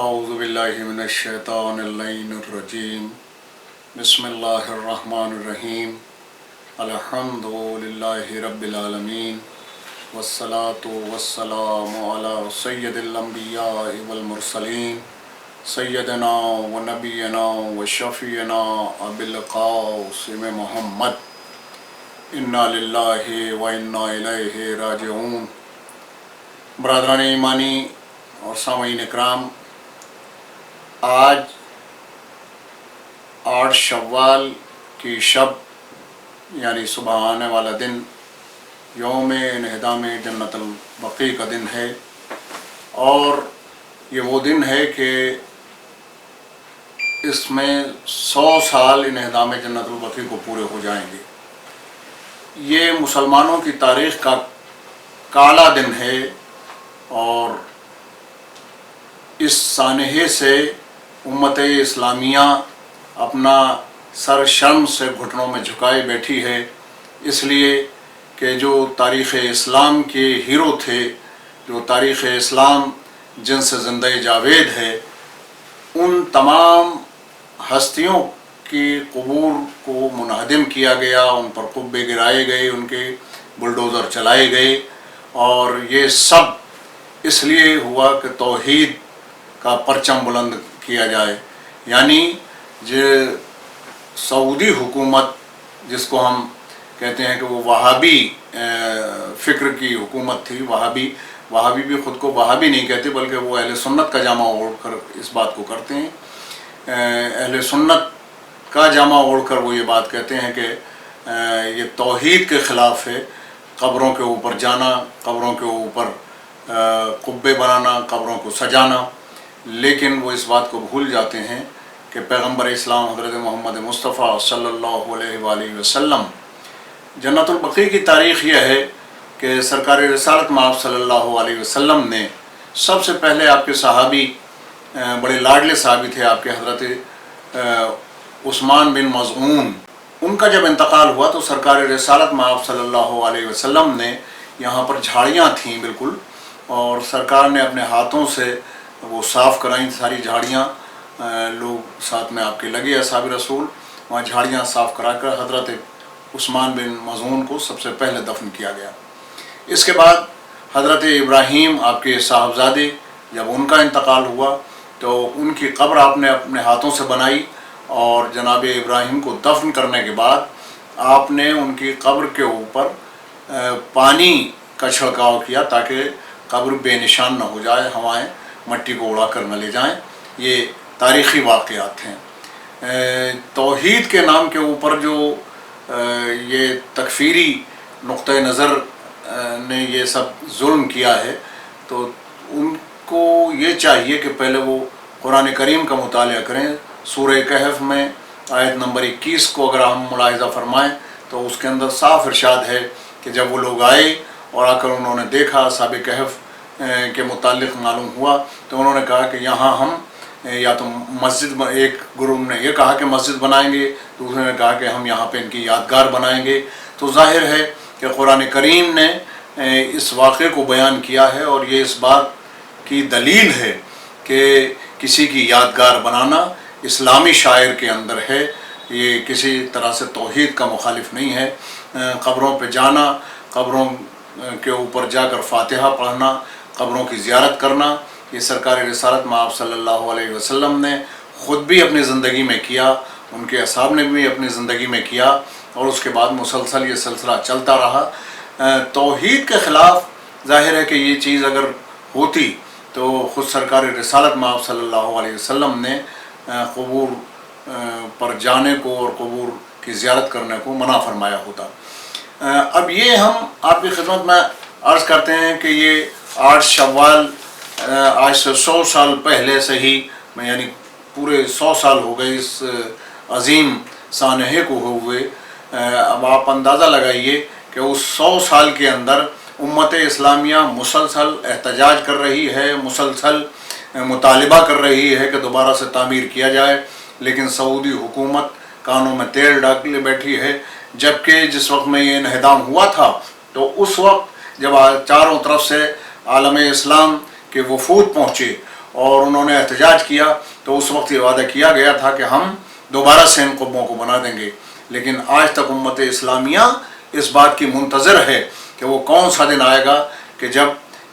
اعوذ باللہ من الشیطان اللعین الرجیم بسم اللہ الرحمن الرحیم الحمد للہ رب العالمین والصلاة والسلام علی سید الانبیاء والمرسلین سیدنا و نبینا و شفیعنا ابی القاسم محمد انا للہ و انا الیہ راجعون۔ برادران ایمانی اور سامعین اکرام، آج 8 شوال کی شب یعنی صبح آنے والا دن یوم انہدام جنت البقیع کا دن ہے، اور یہ وہ دن ہے کہ اس میں 100 سال انہدام جنت البقیع کو پورے ہو جائیں گے۔ یہ مسلمانوں کی تاریخ کا کالا دن ہے، اور اس سانحے سے امت اسلامیہ اپنا سر شرم سے گھٹنوں میں جھکائے بیٹھی ہے، اس لیے کہ جو تاریخ اسلام کے ہیرو تھے، جو تاریخ اسلام جن سے زندہ جاوید ہے، ان تمام ہستیوں کی قبور کو منہدم کیا گیا، ان پر قبے گرائے گئے، ان کے بلڈوزر چلائے گئے، اور یہ سب اس لیے ہوا کہ توحید کا پرچم بلند کیا جائے۔ یعنی جو سعودی حکومت، جس کو ہم کہتے ہیں کہ وہ وہابی فکر کی حکومت تھی، وہابی بھی خود کو وہابی نہیں کہتے، بلکہ وہ اہل سنت کا جامہ اوڑھ کر اس بات کو کرتے ہیں۔ اہل سنت کا جامہ اوڑھ کر وہ یہ بات کہتے ہیں کہ یہ توحید کے خلاف ہے، قبروں کے اوپر جانا، قبروں کے اوپر قبے بنانا، قبروں کو سجانا، لیکن وہ اس بات کو بھول جاتے ہیں کہ پیغمبر اسلام حضرت محمد مصطفیٰ صلی اللہ علیہ وآلہ وسلم، جنت البقیع کی تاریخ یہ ہے کہ سرکار رسالت مآب صلی اللہ علیہ وسلم نے سب سے پہلے آپ کے صحابی، بڑے لاڈلے صحابی تھے آپ کے، حضرت عثمان بن مظعون، ان کا جب انتقال ہوا تو سرکار رسالت مآب صلی اللہ علیہ وسلم نے، یہاں پر جھاڑیاں تھیں بالکل، اور سرکار نے اپنے ہاتھوں سے وہ صاف کرائیں ساری جھاڑیاں، لوگ ساتھ میں آپ کے لگے اصحاب رسول، وہاں جھاڑیاں صاف کرا کر حضرت عثمان بن مظعون کو سب سے پہلے دفن کیا گیا۔ اس کے بعد حضرت ابراہیم آپ کے صاحبزادے، جب ان کا انتقال ہوا تو ان کی قبر آپ نے اپنے ہاتھوں سے بنائی، اور جناب ابراہیم کو دفن کرنے کے بعد آپ نے ان کی قبر کے اوپر پانی کا چھڑکاؤ کیا تاکہ قبر بے نشان نہ ہو جائے، ہوائیں مٹی کو اڑا کر نہ لے جائیں۔ یہ تاریخی واقعات ہیں۔ توحید کے نام کے اوپر جو یہ تکفیری نقطہ نظر نے یہ سب ظلم کیا ہے، تو ان کو یہ چاہیے کہ پہلے وہ قرآن کریم کا مطالعہ کریں۔ سورہ کہف میں آیت نمبر 21 کو اگر ہم ملاحظہ فرمائیں تو اس کے اندر صاف ارشاد ہے کہ جب وہ لوگ آئے اور آ کر انہوں نے دیکھا، اصحاب کہف کے متعلق معلوم ہوا، تو انہوں نے کہا کہ یہاں ہم یا تو مسجد، ایک گروہ نے یہ کہا کہ مسجد بنائیں گے، دوسرے نے کہا کہ ہم یہاں پہ ان کی یادگار بنائیں گے۔ تو ظاہر ہے کہ قرآن کریم نے اس واقعے کو بیان کیا ہے، اور یہ اس بات کی دلیل ہے کہ کسی کی یادگار بنانا اسلامی شاعر کے اندر ہے، یہ کسی طرح سے توحید کا مخالف نہیں ہے۔ قبروں پہ جانا، قبروں کے اوپر جا کر فاتحہ پڑھنا، قبروں کی زیارت کرنا، یہ سرکار رسالت مآب صلی اللہ علیہ وسلم نے خود بھی اپنی زندگی میں کیا، ان کے اصحاب نے بھی اپنی زندگی میں کیا، اور اس کے بعد مسلسل یہ سلسلہ چلتا رہا۔ توحید کے خلاف ظاہر ہے کہ یہ چیز اگر ہوتی تو خود سرکار رسالت مآب صلی اللہ علیہ وسلم نے قبور پر جانے کو اور قبور کی زیارت کرنے کو منع فرمایا ہوتا۔ اب یہ ہم آپ کی خدمت میں عرض کرتے ہیں کہ یہ 8 شوال آج سے 100 سال پہلے سے ہی، یعنی پورے 100 سال ہو گئے اس عظیم سانحے کو ہوئے۔ اب آپ اندازہ لگائیے کہ اس 100 سال کے اندر امت اسلامیہ مسلسل احتجاج کر رہی ہے، مسلسل مطالبہ کر رہی ہے کہ دوبارہ سے تعمیر کیا جائے، لیکن سعودی حکومت کانوں میں تیل ڈالے بیٹھی ہے۔ جبکہ جس وقت میں یہ انہدام ہوا تھا تو اس وقت جب چاروں طرف سے عالم اسلام کے وفود پہنچے اور انہوں نے احتجاج کیا تو اس وقت یہ وعدہ کیا گیا تھا کہ ہم دوبارہ سے ان قبوں کو بنا دیں گے، لیکن آج تک امت اسلامیہ اس بات کی منتظر ہے کہ وہ کون سا دن آئے گا کہ جب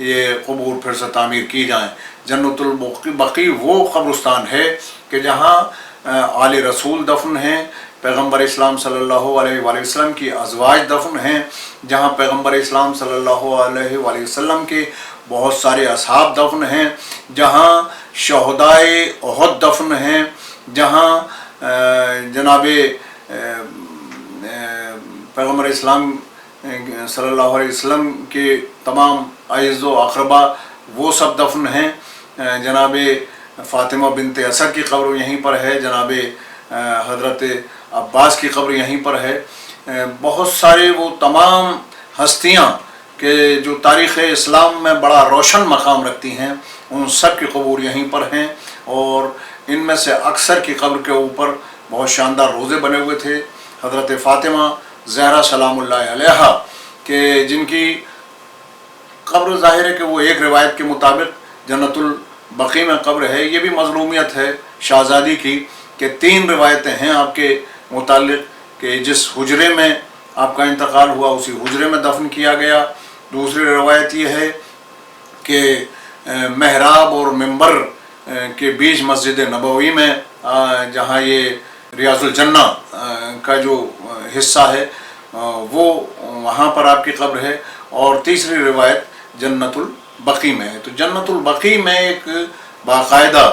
یہ قبور پھر سے تعمیر کی جائیں۔ جنت البقیع وہ قبرستان ہے کہ جہاں آل رسول دفن ہیں، پیغمبر اسلام صلی اللہ علیہ وآلہ وسلم کی ازواج دفن ہیں، جہاں پیغمبر اسلام صلی اللہ علیہ وآلہ وسلم کے بہت سارے اصحاب دفن ہیں، جہاں شہدائے احد دفن ہیں، جہاں جناب پیغمبر اسلام صلی اللہ علیہ وسلم کے تمام اعز و اقربا وہ سب دفن ہیں، جناب فاطمہ بنت اسد کی قبر یہیں پر ہے، جناب حضرت عباس کی قبر یہیں پر ہے، بہت سارے وہ تمام ہستیاں کہ جو تاریخ اسلام میں بڑا روشن مقام رکھتی ہیں ان سب کی قبور یہیں پر ہیں، اور ان میں سے اکثر کی قبر کے اوپر بہت شاندار روزے بنے ہوئے تھے۔ حضرت فاطمہ زہرا سلام اللہ علیہا کہ جن کی قبر ظاہر ہے کہ وہ ایک روایت کے مطابق جنت البقیع میں قبر ہے، یہ بھی مظلومیت ہے شہزادی کی کہ 3 روایتیں ہیں آپ کے متعلق کہ جس حجرے میں آپ کا انتقال ہوا اسی حجرے میں دفن کیا گیا۔ دوسری روایت یہ ہے کہ محراب اور منبر کے بیچ مسجد نبوی میں جہاں یہ ریاض الجنہ کا جو حصہ ہے وہ وہاں پر آپ کی قبر ہے، اور تیسری روایت جنت البقیع میں ہے۔ تو جنت البقیع میں ایک باقاعدہ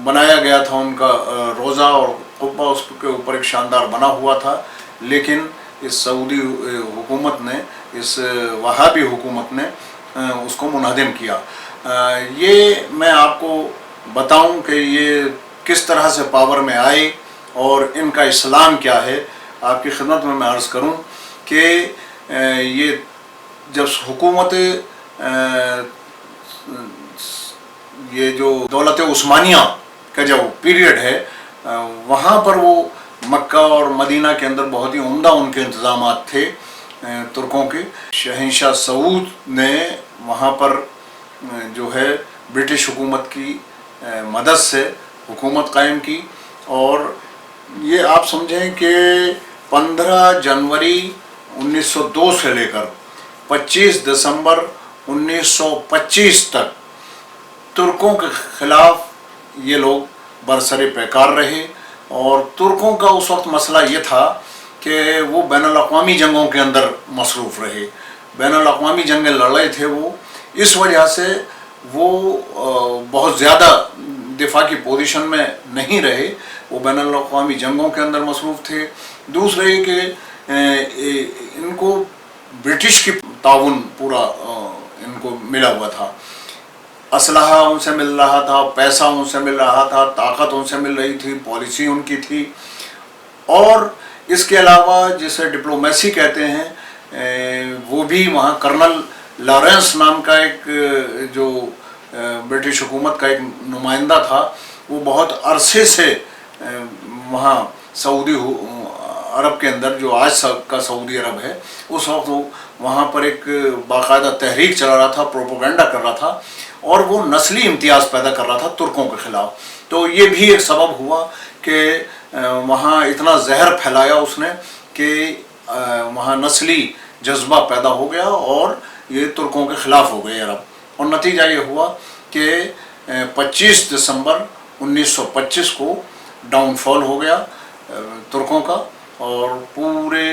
بنایا گیا تھا ان کا روزہ اور قبہ، اس کے اوپر ایک شاندار بنا ہوا تھا، لیکن اس سعودی حکومت نے، اس وہابی حکومت نے اس کو منہدم کیا۔ یہ میں آپ کو بتاؤں کہ یہ کس طرح سے پاور میں آئے اور ان کا اسلام کیا ہے، آپ کی خدمت میں عرض کروں کہ یہ جب حکومت یہ جو دولت عثمانیہ کا جو پیریڈ ہے وہاں پر وہ مکہ اور مدینہ کے اندر بہت ہی عمدہ ان کے انتظامات تھے ترکوں کے۔ شہنشاہ سعود نے وہاں پر جو ہے برٹش حکومت کی مدد سے حکومت قائم کی، اور یہ آپ سمجھیں کہ 15 جنوری 1902 سے لے کر 25 دسمبر 1925 تک ترکوں کے خلاف یہ لوگ برسر پیکار رہے، اور ترکوں کا اس وقت مسئلہ یہ تھا کہ وہ بین الاقوامی جنگوں کے اندر مصروف رہے، بین الاقوامی جنگیں لڑ رہے تھے وہ، اس وجہ سے وہ بہت زیادہ دفاع کی پوزیشن میں نہیں رہے، وہ بین الاقوامی جنگوں کے اندر مصروف تھے۔ دوسرے کہ ان کو برٹش کی تعاون پورا ان کو ملا ہوا تھا، اسلحہ ان سے مل رہا تھا، پیسہ ان سے مل رہا تھا، طاقت ان سے مل رہی تھی، پالیسی ان کی تھی، اور اس کے علاوہ جسے ڈپلومیسی کہتے ہیں وہ بھی وہاں کرنل لارنس نام کا ایک جو برٹش حکومت کا ایک نمائندہ تھا، وہ بہت عرصے سے وہاں سعودی عرب کے اندر جو آج کا سعودی عرب ہے اس وقت وہ وہاں پر ایک باقاعدہ تحریک چلا رہا تھا، پروپیگنڈا کر رہا تھا، اور وہ نسلی امتیاز پیدا کر رہا تھا ترکوں کے خلاف۔ تو یہ بھی ایک سبب ہوا کہ وہاں اتنا زہر پھیلایا اس نے کہ وہاں نسلی جذبہ پیدا ہو گیا اور یہ ترکوں کے خلاف ہو گئے عرب، اور نتیجہ یہ ہوا کہ 25 دسمبر 1925 کو ڈاؤن فال ہو گیا ترکوں کا، اور پورے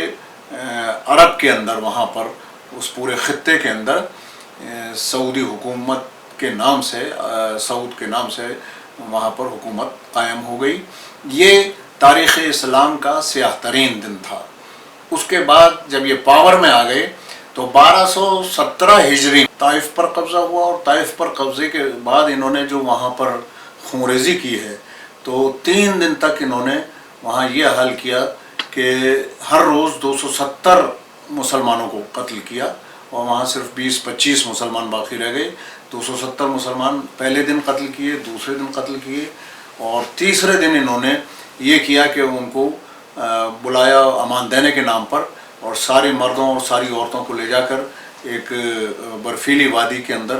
عرب کے اندر وہاں پر اس پورے خطے کے اندر سعودی حکومت کے نام سے، سعود کے نام سے وہاں پر حکومت قائم ہو گئی۔ یہ تاریخ اسلام کا سیاہ ترین دن تھا۔ اس کے بعد جب یہ پاور میں آ گئے تو 1217 ہجری طائف پر قبضہ ہوا، اور طائف پر قبضے کے بعد انہوں نے جو وہاں پر خونریزی کی ہے تو 3 دن تک انہوں نے وہاں یہ حل کیا کہ ہر روز 270 مسلمانوں کو قتل کیا، اور وہاں صرف 20-25 مسلمان باقی رہ گئے۔ 270 مسلمان پہلے دن قتل کیے، دوسرے دن قتل کیے، اور تیسرے دن انہوں نے یہ کیا کہ ان کو بلایا امان دینے کے نام پر، اور سارے مردوں اور ساری عورتوں کو لے جا کر ایک برفیلی وادی کے اندر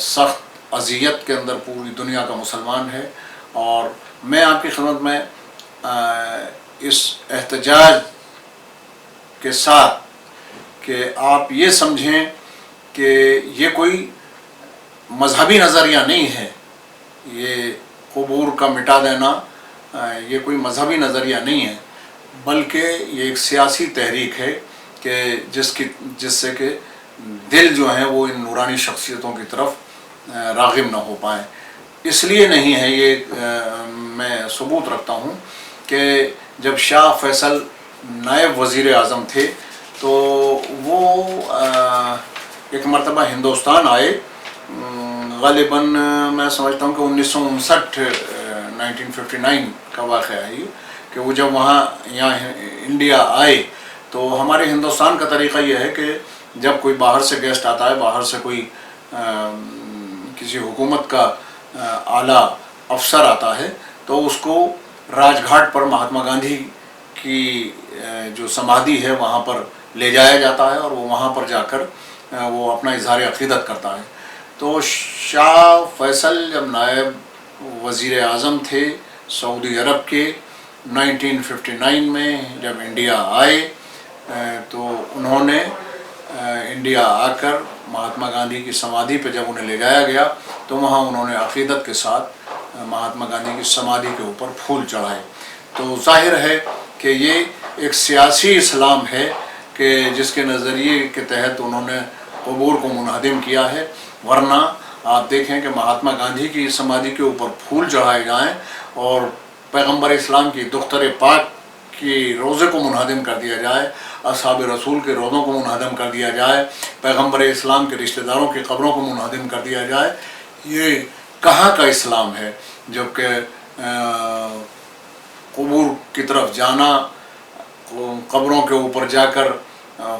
سخت اذیت کے اندر پوری دنیا کا مسلمان ہے، اور میں آپ کی خدمت میں اس احتجاج کے ساتھ کہ آپ یہ سمجھیں کہ یہ کوئی مذہبی نظریہ نہیں ہے، یہ قبور کا مٹا دینا یہ کوئی مذہبی نظریہ نہیں ہے، بلکہ یہ ایک سیاسی تحریک ہے کہ جس سے کہ دل جو ہیں وہ ان نورانی شخصیتوں کی طرف راغب نہ ہو پائیں۔ اس لیے نہیں ہے، یہ میں ثبوت رکھتا ہوں کہ جب شاہ فیصل نائب وزیر اعظم تھے تو وہ ایک مرتبہ ہندوستان آئے، غالباً میں سمجھتا ہوں کہ 1959 کا واقعہ ہے یہ، کہ وہ جب یہاں انڈیا آئے تو ہمارے ہندوستان کا طریقہ یہ ہے کہ جب کوئی باہر سے گیسٹ آتا ہے، باہر سے کوئی کسی حکومت کا اعلیٰ افسر آتا ہے تو اس کو راج گھاٹ پر مہاتما گاندھی کی جو سمادھی ہے وہاں پر لے جایا جاتا ہے، اور وہ وہاں پر جا کر وہ اپنا اظہار عقیدت کرتا ہے۔ تو شاہ فیصل جب نائب وزیر اعظم تھے سعودی عرب کے 1959 میں جب انڈیا آئے تو انہوں نے انڈیا آ کر مہاتما گاندھی کی سمادھی پہ جب انہیں لے جایا گیا تو وہاں انہوں نے عقیدت کے ساتھ مہاتما گاندھی کی سمادھی کے اوپر پھول چڑھائے۔ تو ظاہر ہے کہ یہ ایک سیاسی اسلام ہے کہ جس کے نظریے کے تحت انہوں نے قبور کو منہدم کیا ہے، ورنہ آپ دیکھیں کہ مہاتما گاندھی کی سمادھی کے اوپر پھول چڑھائے جائیں اور پیغمبر اسلام کی دختر پاک کی روضے کو منہدم کر دیا جائے، اصحاب رسول کے روضوں کو منہدم کر دیا جائے، پیغمبر اسلام کے رشتہ داروں کی قبروں کو منہدم کر دیا جائے، یہ کہاں کا اسلام ہے؟ جبکہ قبور کی طرف جانا، قبروں کے اوپر جا کر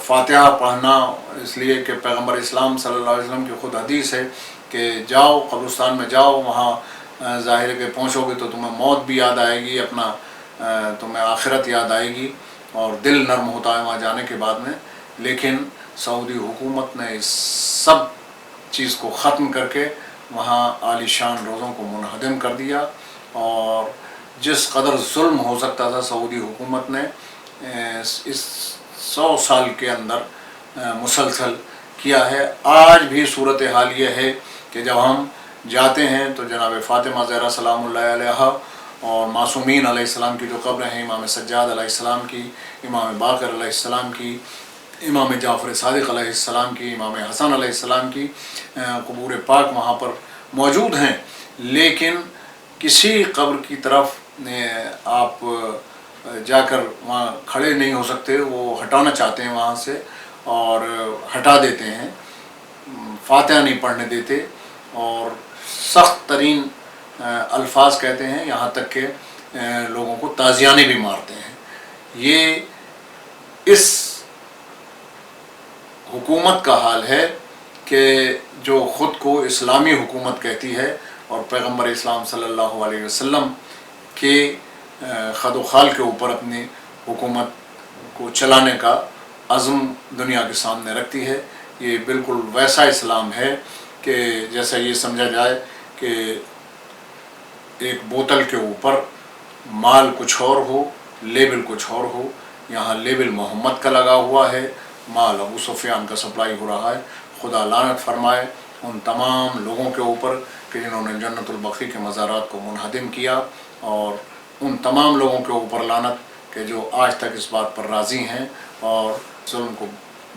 فاتحہ پڑھنا، اس لیے کہ پیغمبر اسلام صلی اللہ علیہ وسلم کی خود حدیث ہے کہ جاؤ قبرستان میں جاؤ، وہاں ظاہر ہے کہ پہنچو گے تو تمہیں موت بھی یاد آئے گی، تمہیں آخرت یاد آئے گی، اور دل نرم ہوتا ہے وہاں جانے کے بعد میں۔ لیکن سعودی حکومت نے اس سب چیز کو ختم کر کے وہاں عالی شان روضوں کو منہدم کر دیا، اور جس قدر ظلم ہو سکتا تھا سعودی حکومت نے اس 100 سال کے اندر مسلسل کیا ہے۔ آج بھی صورتحال یہ ہے کہ جب ہم جاتے ہیں تو جناب فاطمہ زہرا سلام اللہ علیہا اور معصومین علیہ السلام کی جو قبریں ہیں، امام سجاد علیہ السلام کی، امام باقر علیہ السلام کی، امام جعفر صادق علیہ السلام کی، امام حسن علیہ السلام کی قبور پاک وہاں پر موجود ہیں، لیکن کسی قبر کی طرف آپ جا کر وہاں کھڑے نہیں ہو سکتے، وہ ہٹانا چاہتے ہیں وہاں سے اور ہٹا دیتے ہیں، فاتحہ نہیں پڑھنے دیتے، اور سخت ترین الفاظ کہتے ہیں، یہاں تک کہ لوگوں کو تازیانے بھی مارتے ہیں۔ یہ اس حکومت کا حال ہے کہ جو خود کو اسلامی حکومت کہتی ہے اور پیغمبر اسلام صلی اللہ علیہ وسلم کے خد و خال کے اوپر اپنی حکومت کو چلانے کا عزم دنیا کے سامنے رکھتی ہے۔ یہ بالکل ویسا اسلام ہے کہ جیسا یہ سمجھا جائے کہ ایک بوتل کے اوپر مال کچھ اور ہو، لیبل کچھ اور ہو، یہاں لیبل محمد کا لگا ہوا ہے، مال ابو سفیان کا سپلائی ہو رہا ہے۔ خدا لعنت فرمائے ان تمام لوگوں کے اوپر کہ جنہوں نے جنت البقیع کے مزارات کو منہدم کیا، اور ان تمام لوگوں کے اوپر لعنت کہ جو آج تک اس بات پر راضی ہیں اور ظلم کو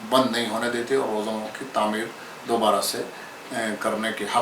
بند نہیں ہونے دیتے اور روزوں کی تعمیر دوبارہ سے کرنے کے حق